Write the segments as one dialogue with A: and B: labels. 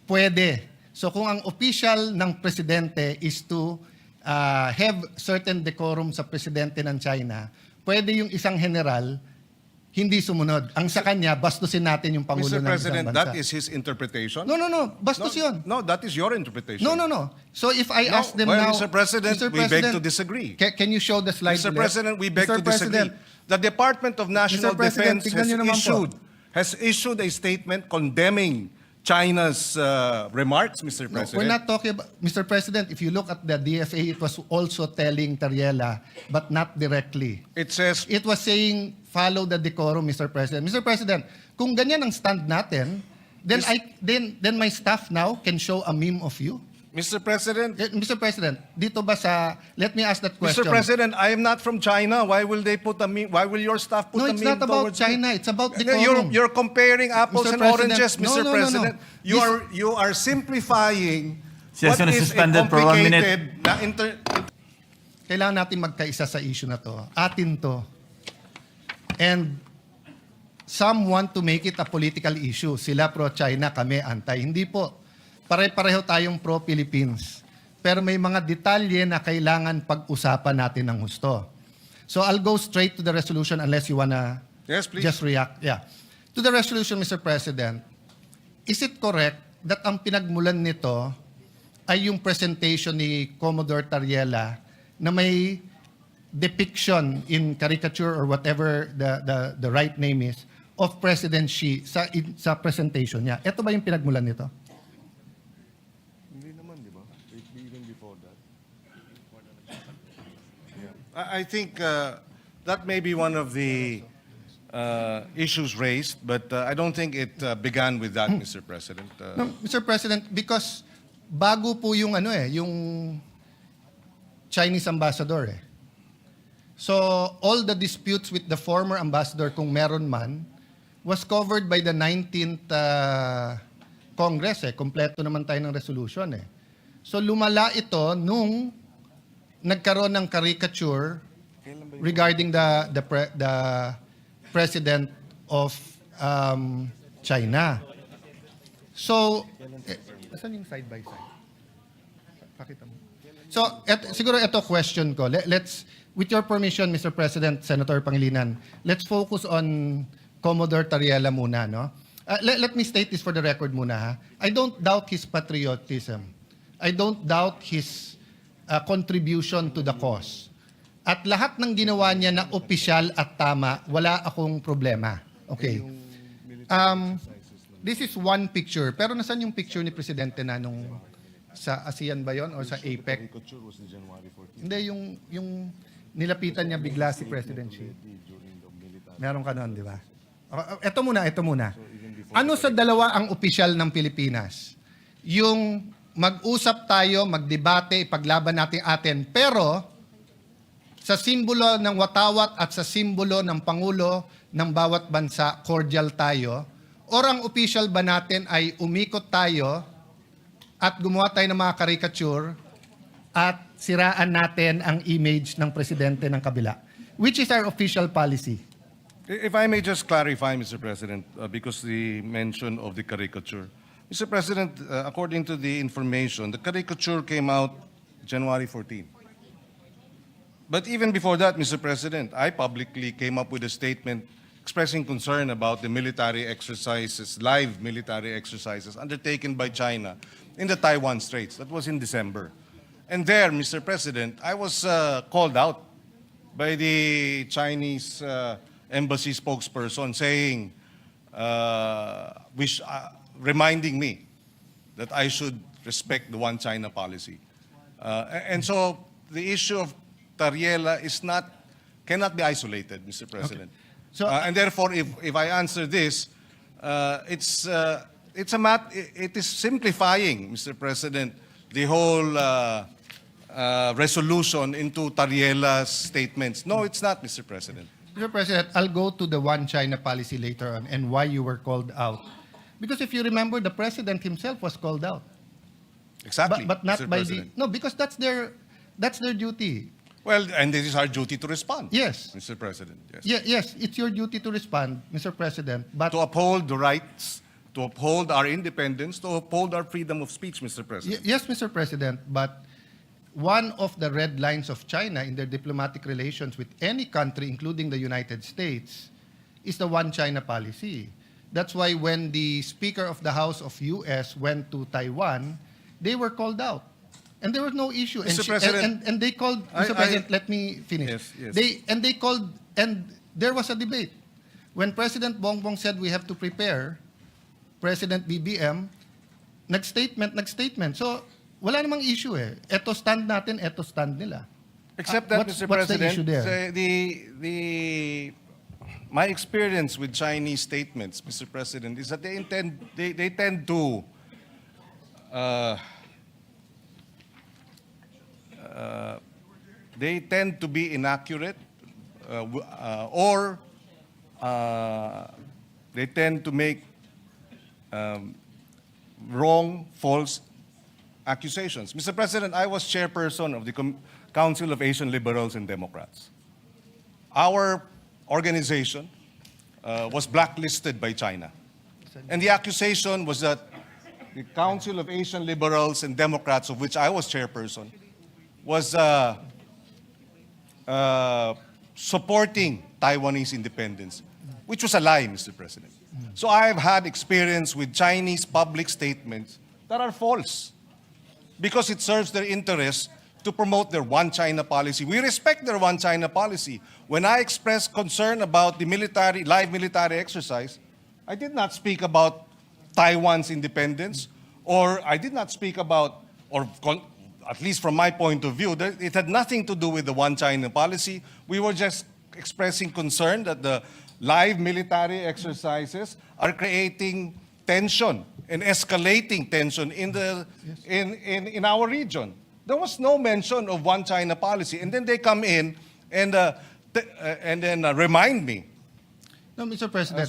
A: Pwede. So kung ang official ng presidente is to have certain decorum sa presidente ng China, pwede yung isang general hindi sumunod. Ang sa kanya, bastusin natin yung Pangulo
B: Mr.
A: ng isang
B: President,
A: bansa.
B: that is his interpretation?
A: No. Bastos yun.
B: No, that is your interpretation.
A: No. So if I ask them
B: well,
A: now...
B: Mr. President, we beg to disagree.
A: Can you show the slide?
B: Mr. President, we beg to disagree. The Department of National Defense has issued a statement condemning China's remarks, Mr.
A: No,
B: President.
A: we're not talking about... Mr. President, if you look at the DFA, it was also telling Tarriela, but not directly.
B: It says...
A: It was saying, follow the decorum, Mr. President. Mr. President, kung ganyan ang stand natin, then my staff now can show a meme of you.
B: Mr. President...
A: Mr. President, dito ba sa... Let me ask that question.
B: Mr. President, I am not from China. Why will they put a meme? Why will your staff put a meme?
A: No, it's not about
B: towards
A: China.
B: me?
A: It's about decorum.
B: You're comparing apples
A: Mr.
B: and
A: President,
B: oranges, Mr.
A: no.
B: President. You are simplifying
C: Session
B: what
C: is
B: is a
C: suspended for 1 minute.
B: complicated
A: Kailangan natin magkaisa sa issue na to. Atin to. And some want to make it a political issue. Sila pro-China, kami anti. Hindi po. Pare-pareho tayong pro-Philippines. Pero may mga detalye na kailangan pag-usapan natin ng husto. So I'll go straight to the resolution unless you wanna
B: Yes, please.
A: just react. Yeah. To the resolution, Mr. President, is it correct that ang pinagmulan nito ay yung presentation ni Commodore Tarriela na may depiction in caricature or whatever the right name is of President Xi sa presentation niya? Ito ba yung pinagmulan nito?
B: Hindi naman, di ba? Even before that. I think that may be one of the issues raised, but I don't think it began with that, Mr. President.
A: No, Mr. President, because bago po yung yung Chinese ambassador eh. So all the disputes with the former ambassador, kung meron man, was covered by the 19th Congress eh. Kompleto naman tayo ng resolution eh. So lumala ito nung nagkaroon ng caricature regarding the president of China. So, saan yung side by side? Pakita mo. So, siguro ito question ko. Let's, with your permission, Mr. President, Senator Pangilinan, let's focus on Commodore Tarriela muna, no? Let me state this for the record muna, ha? I don't doubt his patriotism. I don't doubt his contribution to the cause. At lahat ng ginawa niya na opisyal at tama, wala akong problema. Okay. This is one picture. Pero nasan yung picture ni Presidente na nung sa ASEAN ba yon o sa APEC? Hindi, yung nilapitan niya bigla si President Xi. Meron ka nun, di ba? Ito muna. Ano sa dalawa ang opisyal ng Pilipinas? Yung mag-usap tayo, magdebate, ipaglaban natin atin, pero sa simbolo ng watawat at sa simbolo ng Pangulo ng bawat bansa, cordial tayo, or ang official ba natin ay umikot tayo at gumawa tayo ng mga caricature at siraan natin ang image ng presidente ng kabila? Which is our official policy?
B: If I may just clarify, Mr. President, because the mention of the caricature. Mr. President, according to the information, the caricature came out January 14. But even before that, Mr. President, I publicly came up with a statement expressing concern about the military exercises, live military exercises undertaken by China in the Taiwan Straits. That was in December. And there, Mr. President, I was called out by the Chinese embassy spokesperson saying, reminding me that I should respect the one China policy. And so the issue of Tarriela cannot be isolated, Mr. President.
A: Okay. So,
B: and therefore, if I answer this, it is simplifying, Mr. President, the whole resolution into Tarriela's statements. No, it's not, Mr. President.
A: Mr. President, I'll go to the one China policy later on and why you were called out. Because if you remember, the president himself was called out.
B: Exactly,
A: But not
B: Mr.
A: by
B: President.
A: no, because that's their duty.
B: Well, and it is our duty to respond.
A: Yes.
B: Mr. President. Yes.
A: Yes, it's your duty to respond, Mr. President. But
B: To uphold the rights, to uphold our independence, to uphold our freedom of speech, Mr. President.
A: Yes, Mr. President, but one of the red lines of China in their diplomatic relations with any country, including the United States, is the one China policy. That's why when the Speaker of the House of US went to Taiwan, they were called out. And there was no issue.
B: Mr.
A: And,
B: President,
A: and they called, Mr. President, let me finish.
B: Yes, yes.
A: They called, and there was a debate. When President Bongbong said we have to prepare, President BBM, nag-statement. So, wala namang issue eh. Eto stand natin, eto stand nila.
B: Except that,
A: What's
B: Mr.
A: the
B: President,
A: issue there?
B: my experience with Chinese statements, Mr. President, is that they tend to be inaccurate, or they tend to make wrong, false accusations. Mr. President, I was chairperson of the Council of Asian Liberals and Democrats. Our organization was blacklisted by China. And the accusation was that the Council of Asian Liberals and Democrats, of which I was chairperson, was supporting Taiwanese independence, which was a lie, Mr. President. So I've had experience with Chinese public statements that are false because it serves their interests to promote their one China policy. We respect their one China policy. When I expressed concern about the live military exercise, I did not speak about Taiwan's independence, or I did not speak about, at least from my point of view, it had nothing to do with the one China policy. We were just expressing concern that the live military exercises are creating tension and escalating tension in our region. There was no mention of one China policy, and then they come in and then remind me.
A: No, Mr. President,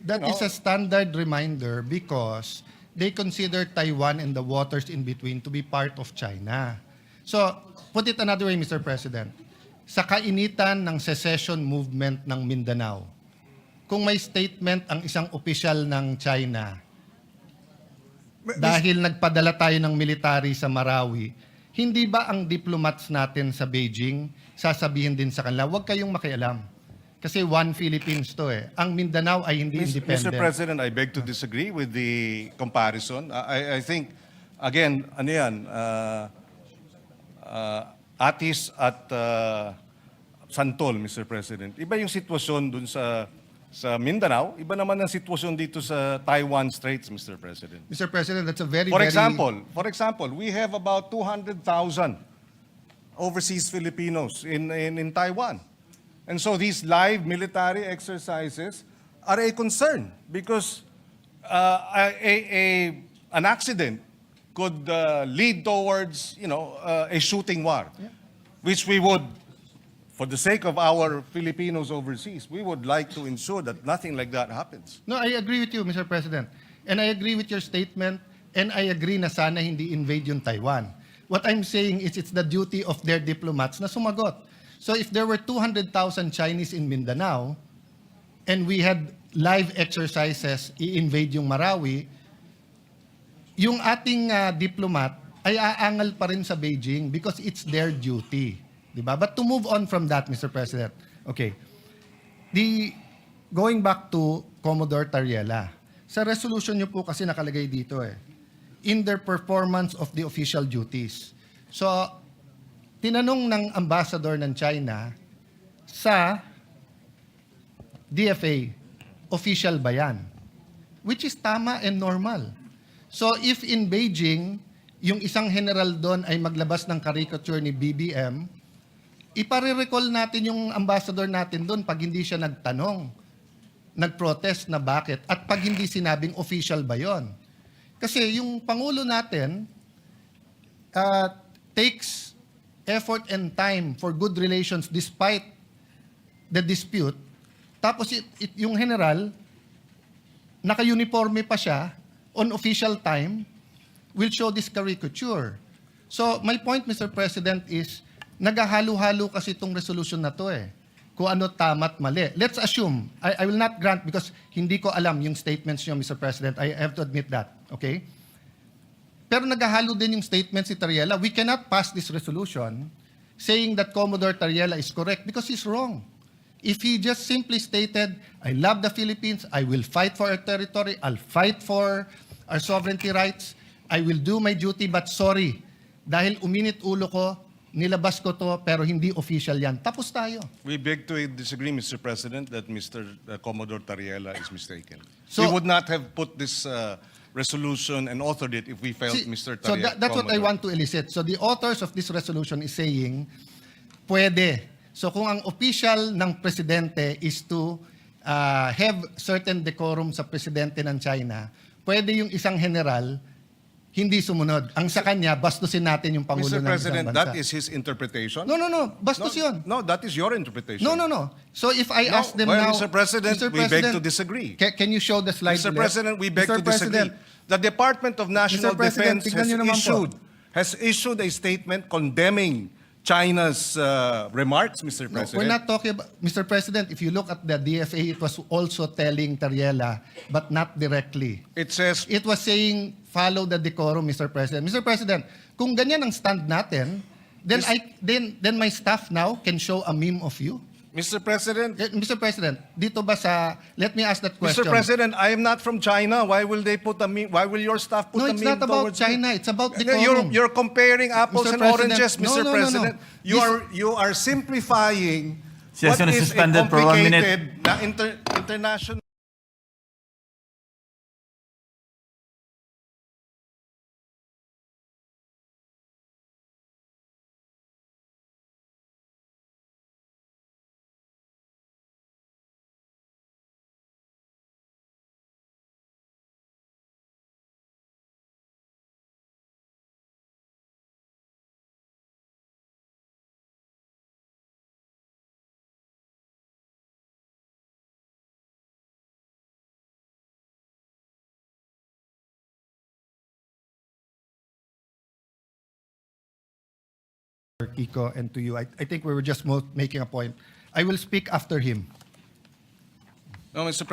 B: That
A: is a standard reminder because they consider Taiwan and the waters in between to be part of China. So, put it another way, Mr. President. Sa kainitan ng secession movement ng Mindanao, kung may statement ang isang opisyal ng China, dahil nagpadala tayo ng military sa Marawi, hindi ba ang diplomats natin sa Beijing sasabihin din sa kanila, huwag kayong makialam. Kasi one Philippines to eh. Ang Mindanao ay hindi independent.
B: Mr. President, I beg to disagree with the comparison. I think, again, ano yan, Atis at Santol, Mr. President. Iba yung sitwasyon dun sa Mindanao, iba naman ang sitwasyon dito sa Taiwan Straits, Mr. President.
A: Mr. President, that's a very,
B: For example, we have about 200,000 overseas Filipinos in Taiwan. And so these live military exercises are a concern because an accident could lead towards, a shooting war, which we would, for the sake of our Filipinos overseas, we would like to ensure that nothing like that happens.
A: No, I agree with you, Mr. President. And I agree with your statement, and I agree na sana hindi invade yung Taiwan. What I'm saying is it's the duty of their diplomats na sumagot. So if there were 200,000 Chinese in Mindanao, and we had live exercises, i-invade yung Marawi, yung ating diplomat ay aangal pa rin sa Beijing because it's their duty. Diba? But to move on from that, Mr. President, okay. Going back to Commodore Tarriela, sa resolution nyo po kasi nakalagay dito in their performance of the official duties. So, tinanong ng ambassador ng China sa DFA, official ba yan? Which is tama and normal. So if in Beijing, yung isang general doon ay maglabas ng caricature ni BBM, ipare-recall natin yung ambassador natin doon pag hindi siya nagtanong, nag-protest na bakit, at pag hindi sinabing official ba yon. Kasi yung Pangulo natin takes effort and time for good relations despite the dispute. Tapos yung general, naka-uniforme pa siya, on official time, will show this caricature. So my point, Mr. President, is naghahalo-halo kasi itong resolution na to kung ano tama at mali. Let's assume, I will not grant because hindi ko alam yung statements niyo, Mr. President. I have to admit that. Okay? Pero naghahalo din yung statement si Tarriela. We cannot pass this resolution saying that Commodore Tarriela is correct because he's wrong. If he just simply stated, I love the Philippines, I will fight for our territory, I'll fight for our sovereignty rights, I will do my duty, but sorry, dahil uminit ulo ko, nilabas ko to, pero hindi official yan. Tapos tayo.
B: We beg to disagree, Mr. President, that Mr. Commodore Tarriela is mistaken.
A: So-
B: We would not have put this resolution and authored it if we felt
A: See,
B: Mr.
A: so
B: Tarriela.
A: that's what I
B: Commodore.
A: want to elicit. So the authors of this resolution is saying, pwede. So kung ang official ng presidente is to have certain decorum sa presidente ng China, pwede yung isang general hindi sumunod. Ang sa kanya, bastusin natin yung Pangulo
B: Mr.
A: ng isang
B: President,
A: bansa.
B: that is his interpretation?
A: No. Bastos yun.
B: No, that is your interpretation.
A: No. So if I ask them
B: well,
A: now...
B: Mr. President, we beg to disagree.
A: Can you show the slide?
B: Mr.
A: ulit?
B: President, we beg
A: Mr.
B: to disagree.
A: President,
B: The Department of National
A: Mr. President,
B: Defense
A: tignan niyo naman po.
B: has issued a statement condemning China's remarks, Mr.
A: No,
B: President.
A: we're not talking about... Mr. President, if you look at the DFA, it was also telling Tarriela, but not directly.
B: It says,
A: It was saying, follow the decorum, Mr. President. Mr. President, kung ganyan ang stand natin, then then my staff now can show a meme of you.
B: Mr. President,
A: Mr. President, dito ba sa... Let me ask that question.
B: Mr. President, I am not from China. Why will they put a meme? Why will your staff put
A: No,
B: a
A: it's
B: meme
A: not about
B: towards me?
A: China. It's about decorum.
B: You're comparing apples
A: Mr.
B: and
A: President,
B: oranges,
A: no,
B: Mr.
A: no.
B: President. You are simplifying
C: Session
B: what
C: is
B: is a
C: suspended for 1 minute.
B: complicated na international.
A: Kiko, and to you. I think we were just making a point. I will speak after him.
B: No, Mr.